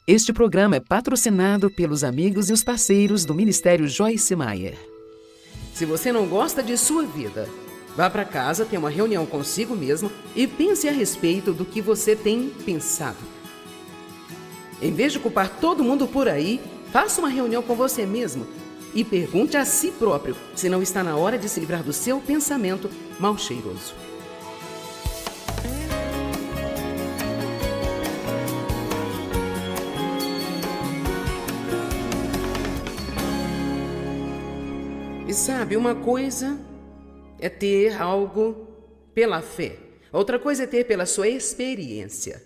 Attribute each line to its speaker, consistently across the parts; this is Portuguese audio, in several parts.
Speaker 1: Este programa é patrocinado pelos amigos e os parceiros do Ministério Joyce Meyer.
Speaker 2: Se você não gosta de sua vida, vá para casa, tenha uma reunião consigo mesmo e pense a respeito do que você tem pensado. Em vez de culpar todo mundo por aí, faça uma reunião com você mesmo e pergunte a si próprio se não está na hora de se livrar do seu pensamento mal cheiroso. E sabe, uma coisa é ter algo pela fé, outra coisa é ter pela sua experiência.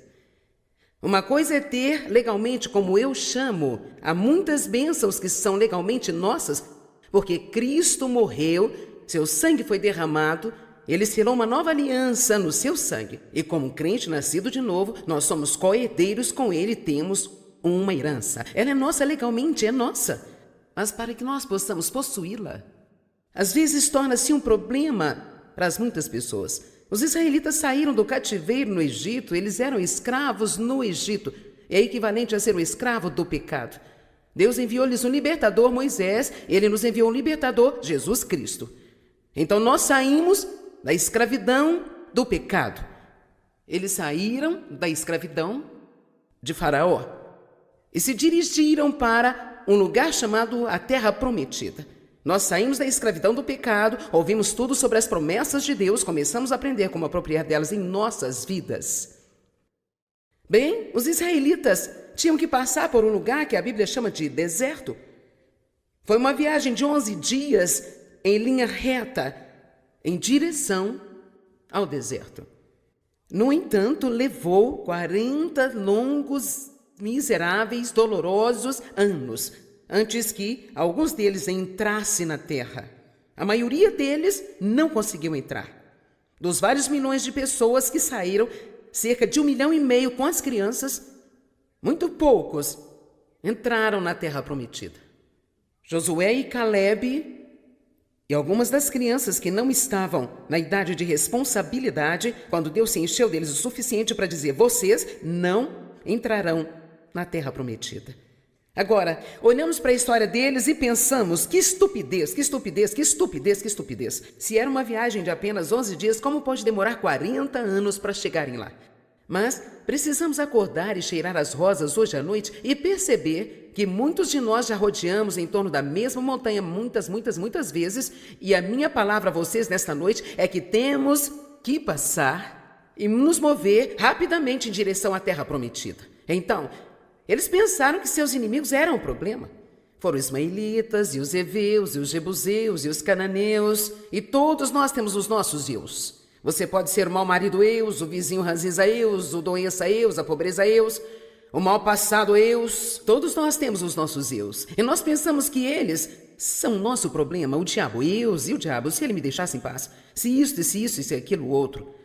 Speaker 2: Uma coisa é ter legalmente, como eu chamo, há muitas bênçãos que são legalmente nossas, porque Cristo morreu, seu sangue foi derramado, ele selou uma nova aliança no seu sangue. E como crente nascido de novo, nós somos co-herdeiros com ele, temos uma herança. Ela é nossa legalmente, é nossa. Mas para que nós possamos possuí-la, às vezes torna-se um problema para muitas pessoas. Os israelitas saíram do cativeiro no Egito, eles eram escravos no Egito. É equivalente a ser um escravo do pecado. Deus enviou-lhes um libertador, Moisés, ele nos enviou um libertador, Jesus Cristo. Então nós saímos da escravidão do pecado. Eles saíram da escravidão de Faraó e se dirigiram para um lugar chamado a Terra Prometida. Nós saímos da escravidão do pecado, ouvimos tudo sobre as promessas de Deus, começamos a aprender como apropriar delas em nossas vidas. Bem, os israelitas tinham que passar por um lugar que a Bíblia chama de deserto. Foi uma viagem de 11 dias em linha reta, em direção ao deserto. No entanto, levou 40 longos, miseráveis, dolorosos anos antes que alguns deles entrassem na terra. A maioria deles não conseguiu entrar. Dos vários milhões de pessoas que saíram, cerca de 1,5 milhão com as crianças, muito poucos entraram na terra prometida. Josué e Calebe e algumas das crianças que não estavam na idade de responsabilidade, quando Deus se encheu deles o suficiente para dizer: vocês não entrarão na terra prometida. Agora, olhamos para a história deles e pensamos: que estupidez, que estupidez, que estupidez, que estupidez. Se era uma viagem de apenas 11 dias, como pode demorar 40 anos para chegarem lá? Mas precisamos acordar e cheirar as rosas hoje à noite e perceber que muitos de nós já rodeamos em torno da mesma montanha muitas vezes, e a minha palavra a vocês nesta noite é que temos que passar e nos mover rapidamente em direção à terra prometida. Então, eles pensaram que seus inimigos eram o problema. Foram os ismaelitas, e os heveus, e os jebuseus, e os cananeus, e todos nós temos os nossos eus. Você pode ser o mau marido eus, o vizinho ranzinza eus, o doença eus, a pobreza eus, o mau passado eus. Todos nós temos os nossos eus. E nós pensamos que eles são o nosso problema, o diabo eus, e o diabo, se ele me deixasse em paz, se isso, e se isso, e se aquilo outro.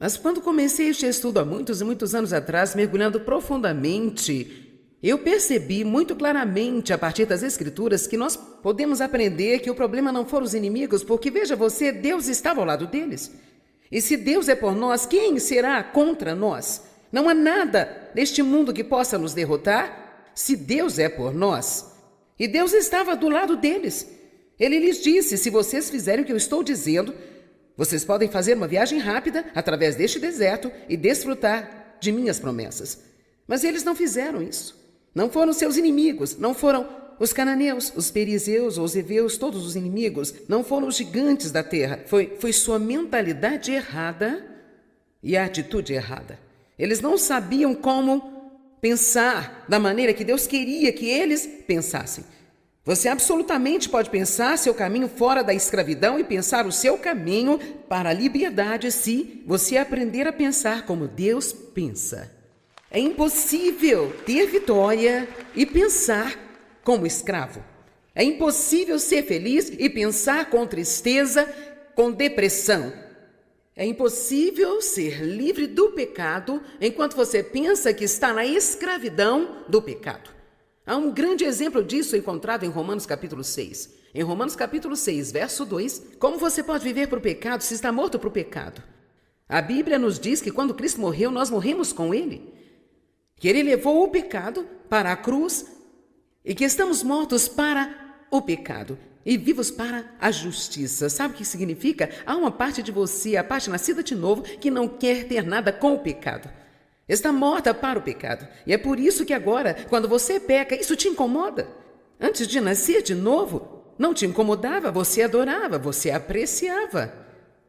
Speaker 2: Mas quando comecei este estudo há muitos e muitos anos atrás, mergulhando profundamente, eu percebi muito claramente, a partir das Escrituras, que nós podemos aprender que o problema não foram os inimigos, porque, veja você, Deus estava ao lado deles. E se Deus é por nós, quem será contra nós? Não há nada neste mundo que possa nos derrotar se Deus é por nós. E Deus estava do lado deles. Ele lhes disse: se vocês fizerem o que eu estou dizendo, vocês podem fazer uma viagem rápida através deste deserto e desfrutar de minhas promessas. Mas eles não fizeram isso. Não foram seus inimigos, não foram os cananeus, os perizeus ou os heveus, todos os inimigos, não foram os gigantes da terra. Foi sua mentalidade errada e a atitude errada. Eles não sabiam como pensar da maneira que Deus queria que eles pensassem. Você absolutamente pode pensar seu caminho fora da escravidão e pensar o seu caminho para a liberdade se você aprender a pensar como Deus pensa. É impossível ter vitória e pensar como escravo. É impossível ser feliz e pensar com tristeza, com depressão. É impossível ser livre do pecado enquanto você pensa que está na escravidão do pecado. Há um grande exemplo disso encontrado em Romanos capítulo 6. Em Romanos capítulo 6, verso 2, como você pode viver para o pecado se está morto para o pecado? A Bíblia nos diz que quando Cristo morreu, nós morremos com Ele. que ele levou o pecado para a cruz e que estamos mortos para o pecado e vivos para a justiça. Sabe o que significa? Há uma parte de você, a parte nascida de novo, que não quer ter nada com o pecado. Está morta para o pecado. E é por isso que agora, quando você peca, isso te incomoda. Antes de nascer de novo, não te incomodava, você adorava, você apreciava.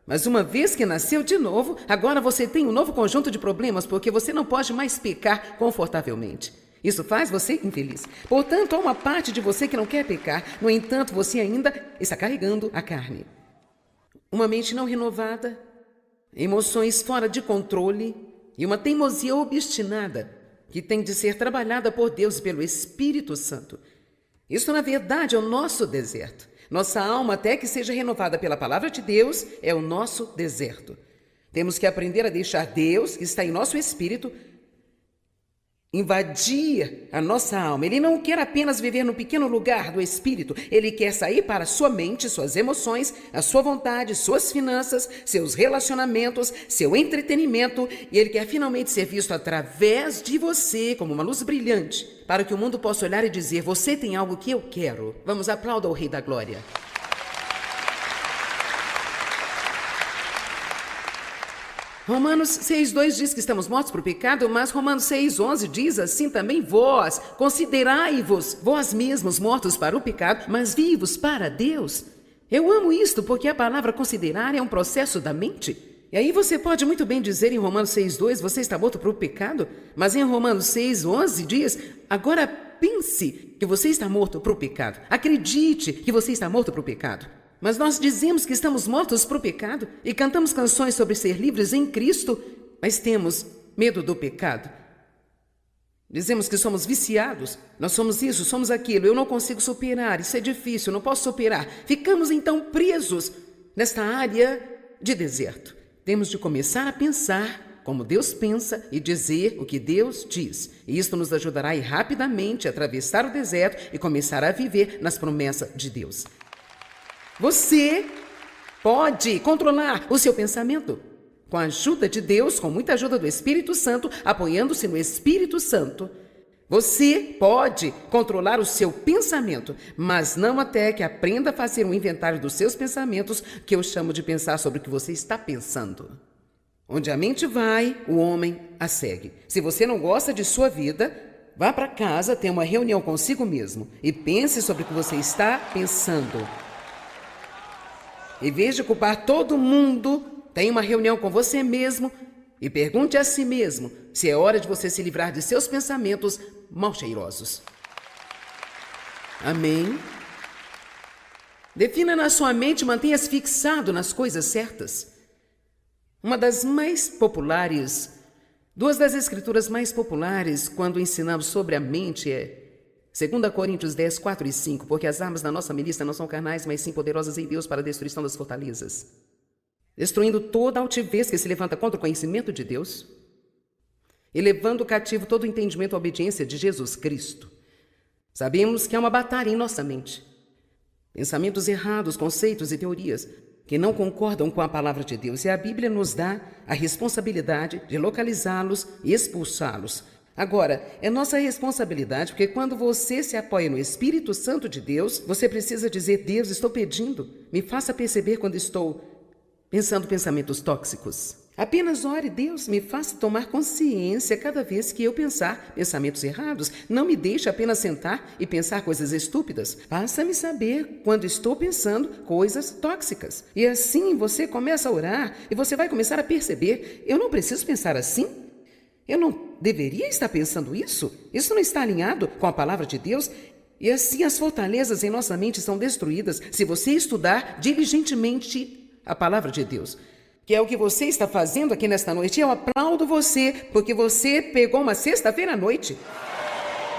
Speaker 2: Mas uma vez que nasceu de novo, agora você tem um novo conjunto de problemas, porque você não pode mais pecar confortavelmente. Isso faz você infeliz. Portanto, há uma parte de você que não quer pecar, no entanto, você ainda está carregando a carne. Uma mente não renovada, emoções fora de controle e uma teimosia obstinada que tem de ser trabalhada por Deus e pelo Espírito Santo. Isso, na verdade, é o nosso deserto. Nossa alma, até que seja renovada pela palavra de Deus, é o nosso deserto. Temos que aprender a deixar Deus, que está em nosso espírito, invadir a nossa alma. Ele não quer apenas viver no pequeno lugar do espírito. Ele quer sair para a sua mente, suas emoções, a sua vontade, suas finanças, seus relacionamentos, seu entretenimento. E ele quer finalmente ser visto através de você como uma luz brilhante, para que o mundo possa olhar e dizer: você tem algo que eu quero. Vamos, aplauda o Rei da Glória. Romanos 6,2 diz que estamos mortos para o pecado, mas Romanos 6,11 diz assim também: vós, considerai-vos vós mesmos mortos para o pecado, mas vivos para Deus. Eu amo isto porque a palavra considerar é um processo da mente. E aí você pode muito bem dizer em Romanos 6,2, você está morto para o pecado, mas em Romanos 6,11 diz: agora pense que você está morto para o pecado. Acredite que você está morto para o pecado. Mas nós dizemos que estamos mortos para o pecado e cantamos canções sobre ser livres em Cristo, mas temos medo do pecado. Dizemos que somos viciados, nós somos isso, somos aquilo, eu não consigo superar, isso é difícil, eu não posso superar. Ficamos então presos nesta área de deserto. Temos de começar a pensar como Deus pensa e dizer o que Deus diz. E isto nos ajudará a ir rapidamente a atravessar o deserto e começar a viver nas promessas de Deus. Você pode controlar o seu pensamento com a ajuda de Deus, com muita ajuda do Espírito Santo, apoiando-se no Espírito Santo. Você pode controlar o seu pensamento, mas não até que aprenda a fazer um inventário dos seus pensamentos, que eu chamo de pensar sobre o que você está pensando. Onde a mente vai, o homem a segue. Se você não gosta de sua vida, vá para casa, tenha uma reunião consigo mesmo e pense sobre o que você está pensando. Em vez de culpar todo mundo, tenha uma reunião com você mesmo e pergunte a si mesmo se é hora de você se livrar de seus pensamentos mal cheirosos. Amém? Defina na sua mente, mantenha-se fixado nas coisas certas. Uma das mais populares, duas das escrituras mais populares quando ensinamos sobre a mente é 2 Coríntios 10, 4 e 5, porque as armas da nossa milícia não são carnais, mas sim poderosas em Deus para a destruição das fortalezas, destruindo toda altivez que se levanta contra o conhecimento de Deus e levando cativo todo o entendimento à obediência de Jesus Cristo. Sabemos que há uma batalha em nossa mente. Pensamentos errados, conceitos e teorias que não concordam com a palavra de Deus, e a Bíblia nos dá a responsabilidade de localizá-los e expulsá-los. Agora, é nossa responsabilidade, porque quando você se apoia no Espírito Santo de Deus, você precisa dizer: Deus, estou pedindo, me faça perceber quando estou pensando pensamentos tóxicos. Apenas ore: Deus, me faça tomar consciência cada vez que eu pensar pensamentos errados. Não me deixe apenas sentar e pensar coisas estúpidas. Faça-me saber quando estou pensando coisas tóxicas. E assim você começa a orar e você vai começar a perceber: eu não preciso pensar assim. Eu não deveria estar pensando isso? Isso não está alinhado com a palavra de Deus? E assim as fortalezas em nossa mente são destruídas se você estudar diligentemente a palavra de Deus, que é o que você está fazendo aqui nesta noite. Eu aplaudo você, porque você pegou uma sexta-feira à noite,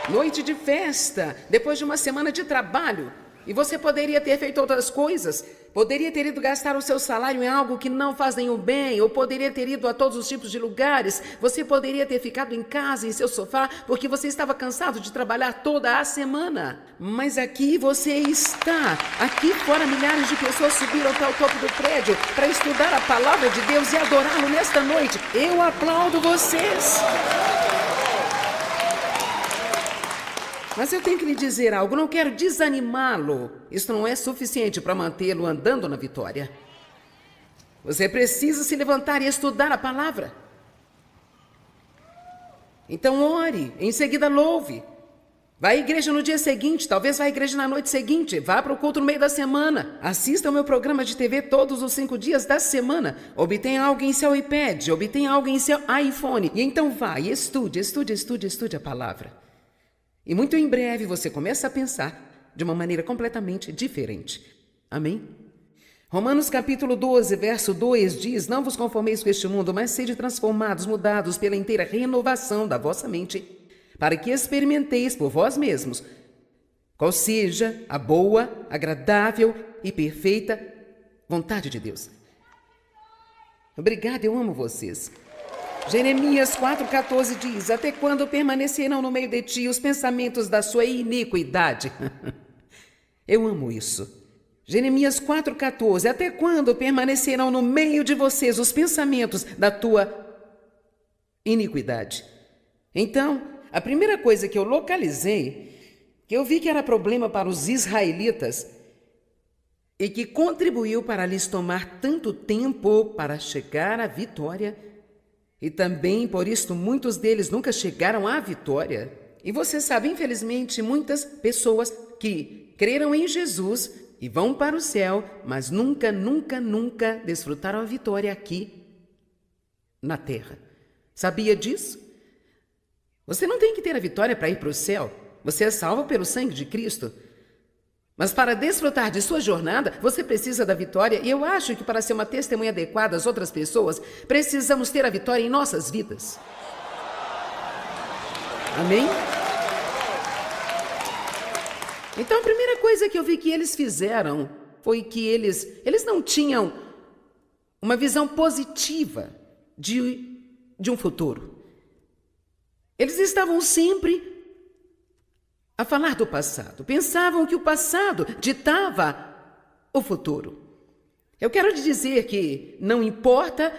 Speaker 2: noite de festa, depois de uma semana de trabalho, e você poderia ter feito outras coisas, poderia ter ido gastar o seu salário em algo que não faz nenhum bem, ou poderia ter ido a todos os tipos de lugares, você poderia ter ficado em casa, em seu sofá, porque você estava cansado de trabalhar toda a semana. Mas aqui você está, aqui fora milhares de pessoas subiram até o topo do prédio para estudar a palavra de Deus e adorá-lo nesta noite. Eu aplaudo vocês. Mas eu tenho que lhe dizer algo, não quero desanimá-lo. Isso não é suficiente para mantê-lo andando na vitória. Você precisa se levantar e estudar a palavra. Então ore, em seguida louve. Vá à igreja no dia seguinte, talvez vá à igreja na noite seguinte, vá para o culto no meio da semana. Assista ao meu programa de TV todos os 5 dias da semana. Obtenha algo em seu iPad, obtenha algo em seu iPhone. E então vá e estude a palavra. E muito em breve você começa a pensar de uma maneira completamente diferente. Amém? Romanos capítulo 12, verso 2 diz: não vos conformeis com este mundo, mas sede transformados, mudados pela inteira renovação da vossa mente, para que experimenteis por vós mesmos qual seja a boa, agradável e perfeita vontade de Deus. Obrigada, eu amo vocês. Jeremias 4,14 diz: até quando permanecerão no meio de ti os pensamentos da sua iniquidade? Eu amo isso. Jeremias 4,14: até quando permanecerão no meio de vocês os pensamentos da tua iniquidade? Então, a primeira coisa que eu localizei, que eu vi que era problema para os israelitas e que contribuiu para lhes tomar tanto tempo para chegar à vitória, e também por isto muitos deles nunca chegaram à vitória. E você sabe, infelizmente, muitas pessoas que creram em Jesus e vão para o céu, mas nunca desfrutaram a vitória aqui na terra. Sabia disso? Você não tem que ter a vitória para ir para o céu. Você é salvo pelo sangue de Cristo. Mas para desfrutar de sua jornada, você precisa da vitória. E eu acho que para ser uma testemunha adequada às outras pessoas, precisamos ter a vitória em nossas vidas. Amém? Então, a primeira coisa que eu vi que eles fizeram foi que eles não tinham uma visão positiva de um futuro. Eles estavam sempre a falar do passado. Pensavam que o passado ditava o futuro. Eu quero te dizer que não importa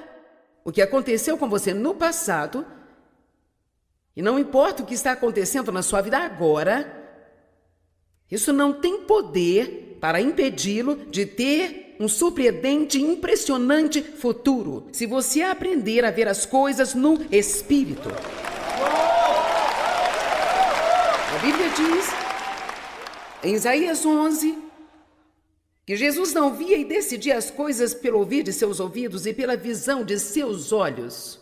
Speaker 2: o que aconteceu com você no passado, e não importa o que está acontecendo na sua vida agora, isso não tem poder para impedi-lo de ter um surpreendente e impressionante futuro, se você aprender a ver as coisas no Espírito. A Bíblia diz, em Isaías 11, que Jesus não via e decidia as coisas pelo ouvir de seus ouvidos e pela visão de seus olhos.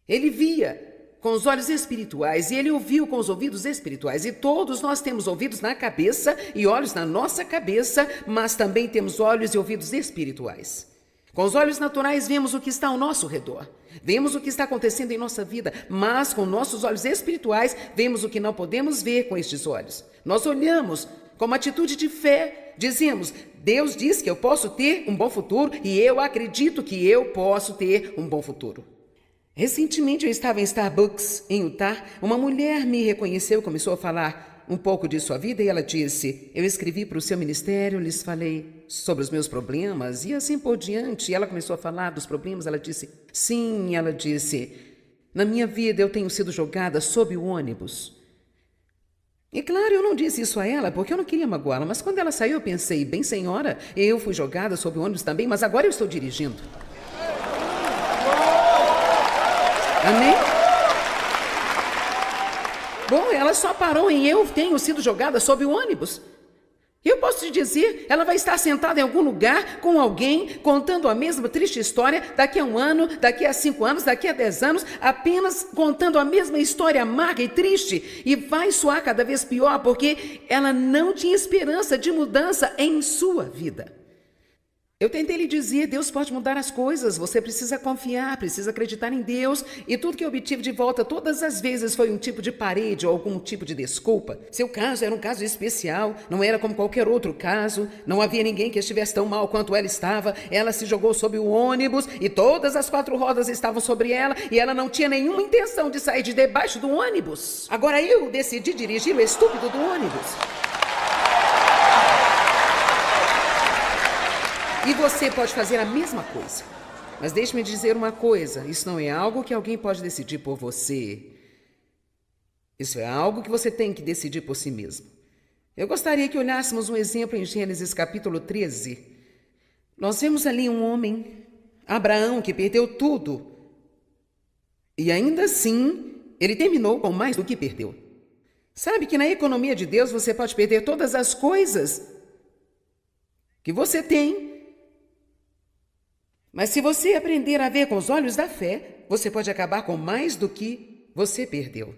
Speaker 2: Ele via com os olhos espirituais e ele ouviu com os ouvidos espirituais. E todos nós temos ouvidos na cabeça e olhos na nossa cabeça, mas também temos olhos e ouvidos espirituais. Com os olhos naturais vemos o que está ao nosso redor, vemos o que está acontecendo em nossa vida, mas com nossos olhos espirituais vemos o que não podemos ver com estes olhos. Nós olhamos com uma atitude de fé, dizemos: Deus diz que eu posso ter um bom futuro e eu acredito que eu posso ter um bom futuro. Recentemente eu estava em Starbucks, em Utah. Uma mulher me reconheceu, começou a falar um pouco de sua vida e ela disse: eu escrevi para o seu ministério, lhes falei sobre os meus problemas e assim por diante. E ela começou a falar dos problemas, ela disse: sim, ela disse, na minha vida eu tenho sido jogada sob o ônibus. E claro, eu não disse isso a ela porque eu não queria magoá-la, mas quando ela saiu eu pensei: bem senhora, eu fui jogada sob o ônibus também, mas agora eu estou dirigindo. Amém? Bom, ela só parou em eu tenho sido jogada sob o ônibus. Eu posso te dizer, ela vai estar sentada em algum lugar com alguém contando a mesma triste história daqui a 1 ano, daqui a 5 anos, daqui a 10 anos, apenas contando a mesma história amarga e triste, e vai soar cada vez pior porque ela não tinha esperança de mudança em sua vida. Eu tentei lhe dizer: Deus pode mudar as coisas, você precisa confiar, precisa acreditar em Deus. E tudo que eu obtive de volta todas as vezes foi um tipo de parede ou algum tipo de desculpa. Seu caso era um caso especial, não era como qualquer outro caso. Não havia ninguém que estivesse tão mal quanto ela estava. Ela se jogou sob o ônibus e todas as 4 rodas estavam sobre ela e ela não tinha nenhuma intenção de sair de debaixo do ônibus. Agora eu decidi dirigir o estúpido do ônibus. E você pode fazer a mesma coisa. Mas deixe-me dizer uma coisa, isso não é algo que alguém pode decidir por você. Isso é algo que você tem que decidir por si mesmo. Eu gostaria que olhássemos um exemplo em Gênesis capítulo 13. Nós vemos ali um homem, Abraão, que perdeu tudo. E ainda assim, ele terminou com mais do que perdeu. Sabe que na economia de Deus você pode perder todas as coisas que você tem. Mas se você aprender a ver com os olhos da fé, você pode acabar com mais do que você perdeu.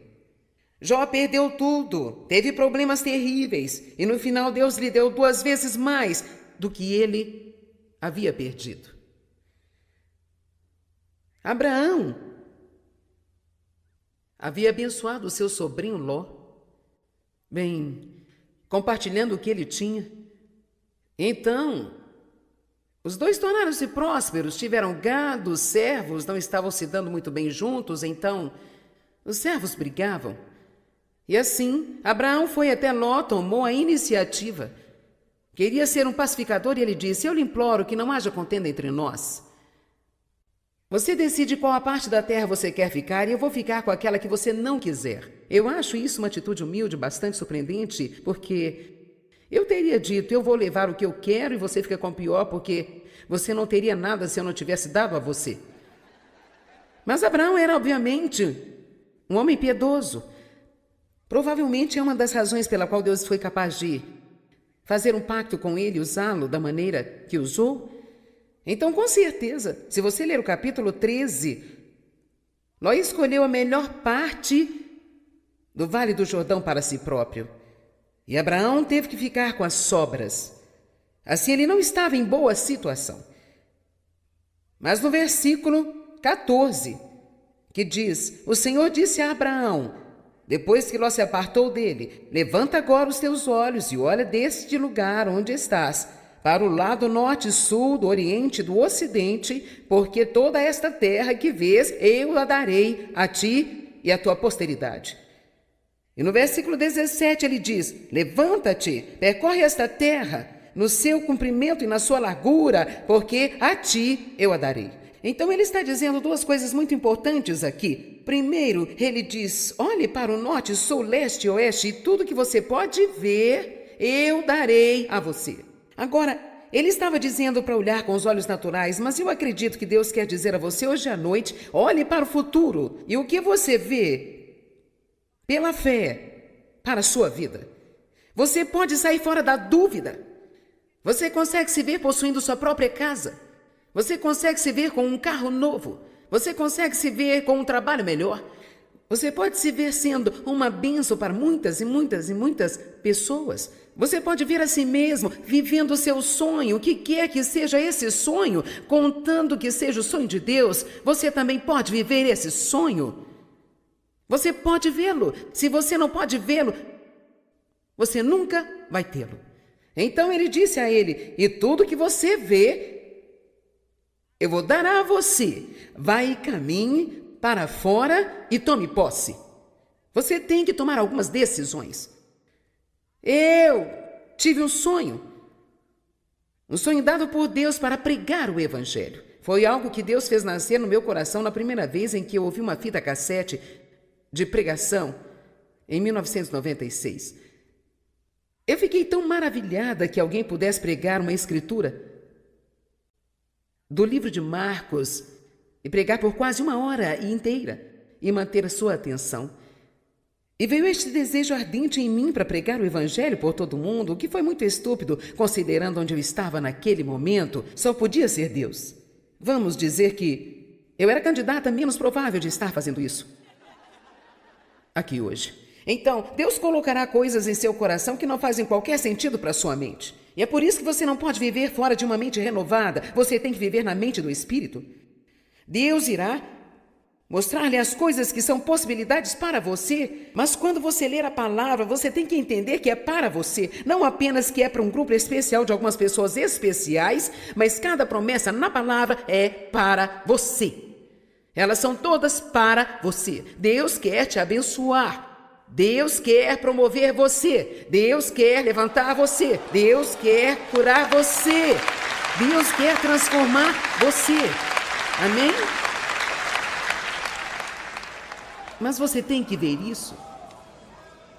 Speaker 2: Jó perdeu tudo, teve problemas terríveis, e no final Deus lhe deu 2 vezes mais do que ele havia perdido. Abraão havia abençoado o seu sobrinho Ló, compartilhando o que ele tinha. Então, os dois tornaram-se prósperos, tiveram gado, os servos não estavam se dando muito bem juntos, então os servos brigavam. E assim, Abraão foi até Ló, tomou a iniciativa. Queria ser um pacificador e ele disse: eu lhe imploro que não haja contenda entre nós. Você decide qual a parte da terra você quer ficar e eu vou ficar com aquela que você não quiser. Eu acho isso uma atitude humilde, bastante surpreendente, porque eu teria dito: eu vou levar o que eu quero e você fica com o pior, porque você não teria nada se eu não tivesse dado a você. Mas Abraão era, obviamente, um homem piedoso. Provavelmente é uma das razões pela qual Deus foi capaz de fazer um pacto com ele, usá-lo da maneira que usou. Então, com certeza, se você ler o capítulo 13, Ló escolheu a melhor parte do Vale do Jordão para si próprio. E Abraão teve que ficar com as sobras. Assim, ele não estava em boa situação. Mas no versículo 14, que diz: o Senhor disse a Abraão, depois que Ló se apartou dele: levanta agora os teus olhos e olha deste lugar onde estás, para o lado norte, sul, do oriente, do ocidente, porque toda esta terra que vês, eu a darei a ti e à tua posteridade. E no versículo 17 ele diz: levanta-te, percorre esta terra, no seu comprimento e na sua largura, porque a ti eu a darei. Então ele está dizendo 2 coisas muito importantes aqui. Primeiro, ele diz: olhe para o norte, sul, leste e oeste, e tudo que você pode ver, eu darei a você. Agora, ele estava dizendo para olhar com os olhos naturais, mas eu acredito que Deus quer dizer a você hoje à noite: olhe para o futuro, e o que você vê pela fé para a sua vida. Você pode sair fora da dúvida. Você consegue se ver possuindo sua própria casa. Você consegue se ver com um carro novo. Você consegue se ver com um trabalho melhor. Você pode se ver sendo uma bênção para muitas e muitas e muitas pessoas. Você pode ver a si mesmo vivendo o seu sonho, o que quer que seja esse sonho, contando que seja o sonho de Deus. Você também pode viver esse sonho. Você pode vê-lo. Se você não pode vê-lo, você nunca vai tê-lo. Então ele disse a ele: e tudo que você vê, eu vou dar a você. Vai e caminhe para fora e tome posse. Você tem que tomar algumas decisões. Eu tive um sonho dado por Deus para pregar o Evangelho. Foi algo que Deus fez nascer no meu coração na primeira vez em que eu ouvi uma fita cassete de pregação, em 1996. Eu fiquei tão maravilhada que alguém pudesse pregar uma escritura do livro de Marcos e pregar por quase 1 hora inteira e manter a sua atenção. E veio este desejo ardente em mim para pregar o Evangelho por todo mundo, o que foi muito estúpido, considerando onde eu estava naquele momento. Só podia ser Deus. Vamos dizer que eu era a candidata menos provável de estar fazendo isso aqui hoje. Então, Deus colocará coisas em seu coração que não fazem qualquer sentido para sua mente. E é por isso que você não pode viver fora de uma mente renovada. Você tem que viver na mente do Espírito. Deus irá mostrar-lhe as coisas que são possibilidades para você, mas quando você ler a palavra, você tem que entender que é para você, não apenas que é para um grupo especial de algumas pessoas especiais, mas cada promessa na palavra é para você. Elas são todas para você. Deus quer te abençoar. Deus quer promover você. Deus quer levantar você. Deus quer curar você. Deus quer transformar você. Amém? Mas você tem que ver isso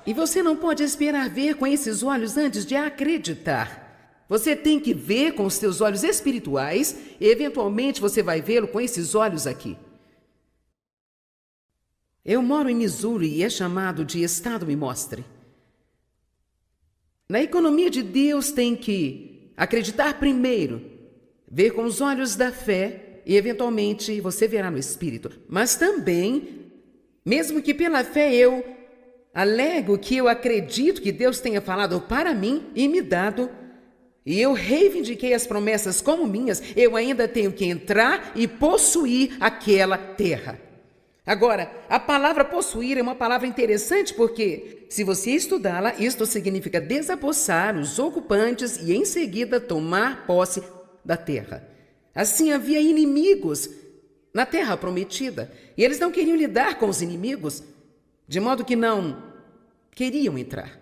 Speaker 2: E você não pode esperar ver com esses olhos antes de acreditar. Você tem que ver com os seus olhos espirituais e, eventualmente, você vai vê-lo com esses olhos aqui. Eu moro em Missouri e é chamado de Estado Me Mostre. Na economia de Deus tem que acreditar primeiro, ver com os olhos da fé e, eventualmente, você verá no Espírito. Mas também, mesmo que pela fé eu alego que eu acredito que Deus tenha falado para mim e me dado, e eu reivindiquei as promessas como minhas, eu ainda tenho que entrar e possuir aquela terra. Agora, a palavra possuir é uma palavra interessante porque, se você estudá-la, isto significa desapossar os ocupantes e, em seguida, tomar posse da terra. Assim, havia inimigos na terra prometida, e eles não queriam lidar com os inimigos, de modo que não queriam entrar.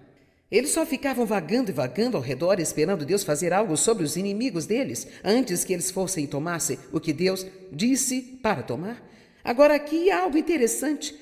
Speaker 2: Eles só ficavam vagando e vagando ao redor, esperando Deus fazer algo sobre os inimigos deles, antes que eles fossem e tomassem o que Deus disse para tomar. Agora, aqui há algo interessante.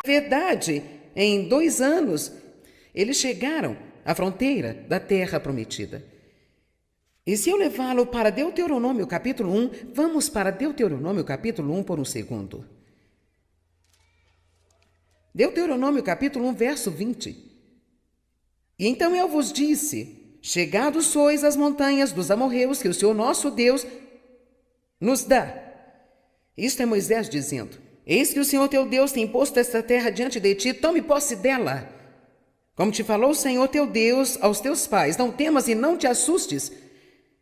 Speaker 2: Verdade, em 2 anos, eles chegaram à fronteira da terra prometida. E se eu levá-lo para Deuteronômio capítulo 1, vamos para Deuteronômio capítulo 1 por um segundo. Deuteronômio capítulo 1, verso 20. E então eu vos disse, chegados sois às montanhas dos amorreus que o Senhor nosso Deus nos dá. Isto é Moisés dizendo, eis que o Senhor teu Deus tem posto esta terra diante de ti, tome posse dela. Como te falou o Senhor teu Deus aos teus pais, não temas e não te assustes.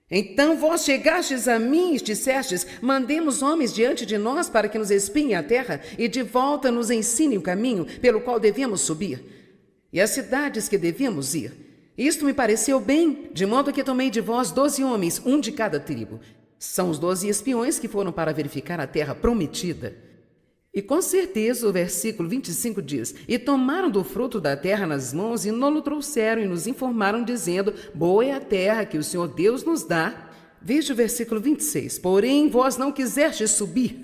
Speaker 2: Então vós chegastes a mim e dissestes, mandemos homens diante de nós para que nos espiem a terra e de volta nos ensinem o caminho pelo qual devemos subir e as cidades que devemos ir. Isto me pareceu bem, de modo que tomei de vós 12 homens, um de cada tribo. São os 12 espiões que foram para verificar a terra prometida. E com certeza o versículo 25 diz, e tomaram do fruto da terra nas mãos e nos trouxeram e nos informaram dizendo, boa é a terra que o Senhor Deus nos dá. Veja o versículo 26, porém vós não quisestes subir,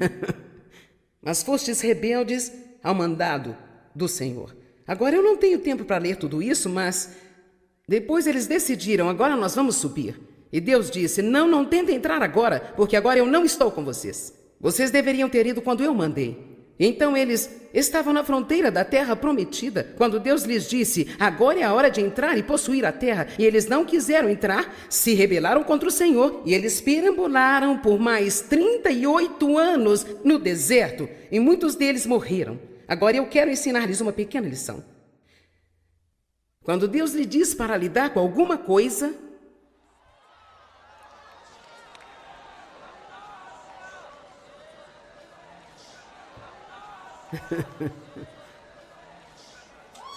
Speaker 2: mas fostes rebeldes ao mandado do Senhor. Agora eu não tenho tempo para ler tudo isso, mas depois eles decidiram, agora nós vamos subir. E Deus disse, não tentem entrar agora, porque agora eu não estou com vocês. Vocês deveriam ter ido quando eu mandei. Então eles estavam na fronteira da terra prometida, quando Deus lhes disse, agora é a hora de entrar e possuir a terra. E eles não quiseram entrar, se rebelaram contra o Senhor, e eles perambularam por mais 38 anos no deserto, e muitos deles morreram. Agora eu quero ensinar-lhes uma pequena lição. Quando Deus lhe diz para lidar com alguma coisa,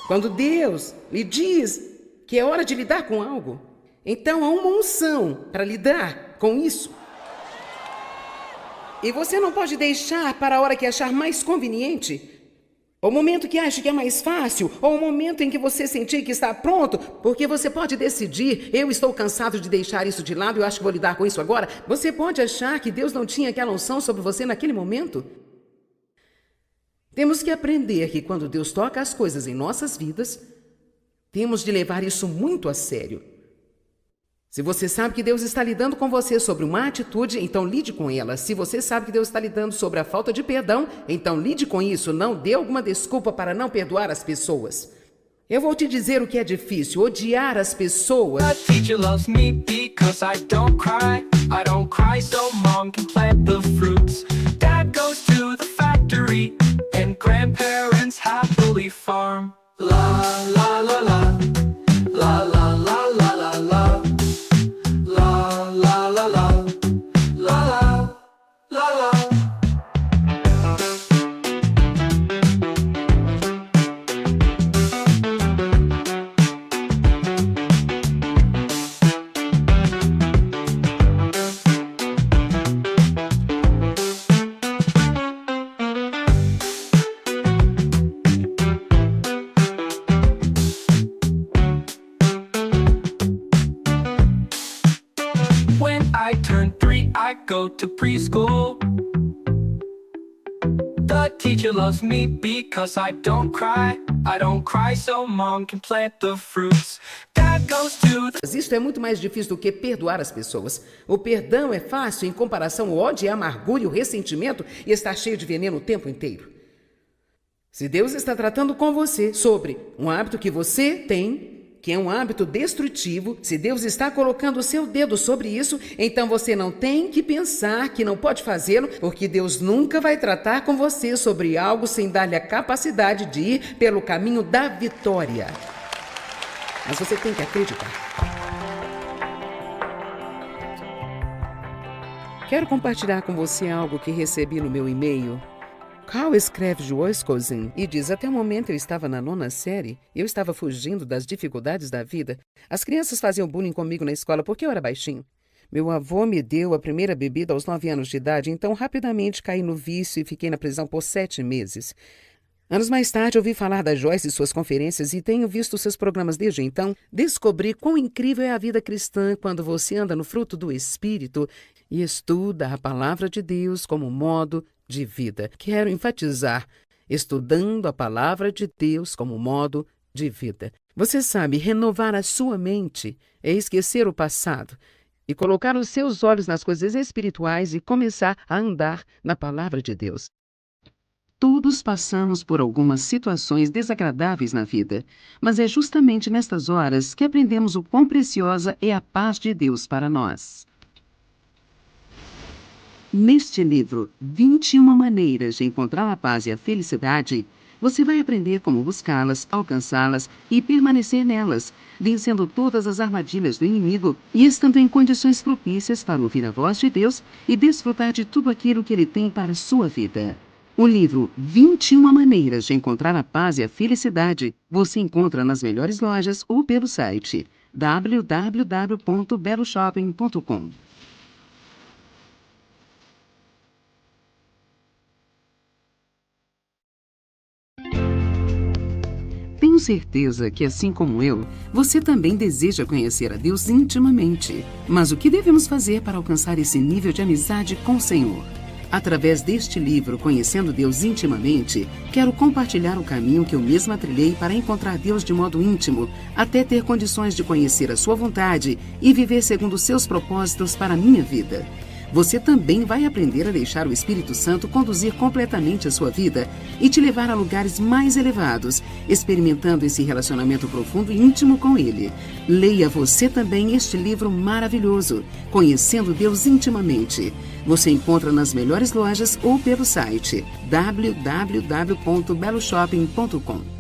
Speaker 2: quando Deus lhe diz que é hora de lidar com algo, então há uma unção para lidar com isso. E você não pode deixar para a hora que achar mais conveniente, ou o momento que acha que é mais fácil, ou o momento em que você sentir que está pronto, porque você pode decidir, eu estou cansado de deixar isso de lado, eu acho que vou lidar com isso agora. Você pode achar que Deus não tinha aquela unção sobre você naquele momento. Temos que aprender que quando Deus toca as coisas em nossas vidas, temos de levar isso muito a sério. Se você sabe que Deus está lidando com você sobre uma atitude, então lide com ela. Se você sabe que Deus está lidando sobre a falta de perdão, então lide com isso. Não dê alguma desculpa para não perdoar as pessoas. Eu vou te dizer o que é difícil: odiar as pessoas.
Speaker 3: The teacher loves me because I don't cry. I don't cry so mom can plant the fruits. Dad goes to the factory and grandparents happily farm. La la la la. La la la la la la. La la la la. La la la la. When I turn 3, I go to preschool. The teacher loves me because I don't cry. I don't cry so mom can plant the fruits. Dad goes to the...
Speaker 2: Isso é muito mais difícil do que perdoar as pessoas. O perdão é fácil em comparação ao ódio, a amargura e o ressentimento e está cheio de veneno o tempo inteiro. Se Deus está tratando com você sobre um hábito que você tem, que é um hábito destrutivo, se Deus está colocando o seu dedo sobre isso, então você não tem que pensar que não pode fazê-lo, porque Deus nunca vai tratar com você sobre algo sem dar-lhe a capacidade de ir pelo caminho da vitória. Mas você tem que acreditar. Quero compartilhar com você algo que recebi no meu e-mail. Carl escreve Joyce Cousin e diz: até o momento eu estava na 9ª série, eu estava fugindo das dificuldades da vida. As crianças faziam bullying comigo na escola porque eu era baixinho. Meu avô me deu a primeira bebida aos 9 anos de idade, então rapidamente caí no vício e fiquei na prisão por 7 meses. Anos mais tarde, ouvi falar da Joyce e suas conferências e tenho visto seus programas desde então. Descobri quão incrível é a vida cristã quando você anda no fruto do Espírito e estuda a palavra de Deus como modo de vida. Quero enfatizar, estudando a palavra de Deus como modo de vida. Você sabe, renovar a sua mente é esquecer o passado e colocar os seus olhos nas coisas espirituais e começar a andar na palavra de Deus. Todos passamos por algumas situações desagradáveis na vida, mas é justamente nestas horas que aprendemos o quão preciosa é a paz de Deus para nós. Neste livro, 21 maneiras de encontrar a paz e a felicidade, você vai aprender como buscá-las, alcançá-las e permanecer nelas, vencendo todas as armadilhas do inimigo e estando em condições propícias para ouvir a voz de Deus e desfrutar de tudo aquilo que Ele tem para a sua vida. O livro 21 maneiras de encontrar a paz e a felicidade você encontra nas melhores lojas ou pelo site www.beloshopping.com. Tenho certeza que, assim como eu, você também deseja conhecer a Deus intimamente. Mas o que devemos fazer para alcançar esse nível de amizade com o Senhor? Através deste livro, Conhecendo Deus Intimamente, quero compartilhar o caminho que eu mesma trilhei para encontrar Deus de modo íntimo, até ter condições de conhecer a sua vontade e viver segundo os seus propósitos para a minha vida. Você também vai aprender a deixar o Espírito Santo conduzir completamente a sua vida e te levar a lugares mais elevados, experimentando esse relacionamento profundo e íntimo com Ele. Leia você também este livro maravilhoso, Conhecendo Deus Intimamente. Você encontra nas melhores lojas ou pelo site www.beloshopping.com.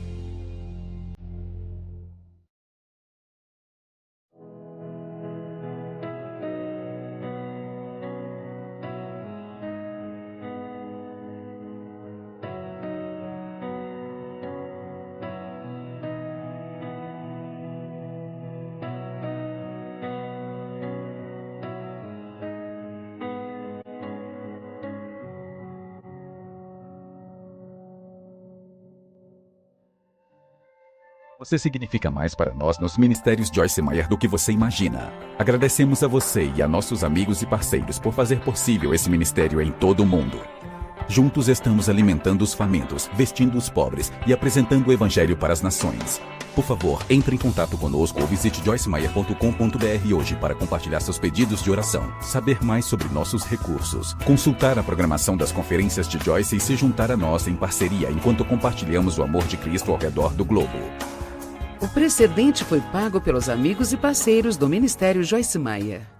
Speaker 4: Você significa mais para nós nos Ministérios Joyce Meyer do que você imagina. Agradecemos a você e a nossos amigos e parceiros por fazer possível esse ministério em todo o mundo. Juntos estamos alimentando os famintos, vestindo os pobres e apresentando o Evangelho para as nações. Por favor, entre em contato conosco ou visite joycemeyer.com.br hoje para compartilhar seus pedidos de oração, saber mais sobre nossos recursos, consultar a programação das conferências de Joyce e se juntar a nós em parceria enquanto compartilhamos o amor de Cristo ao redor do globo.
Speaker 1: O precedente foi pago pelos amigos e parceiros do Ministério Joyce Meyer.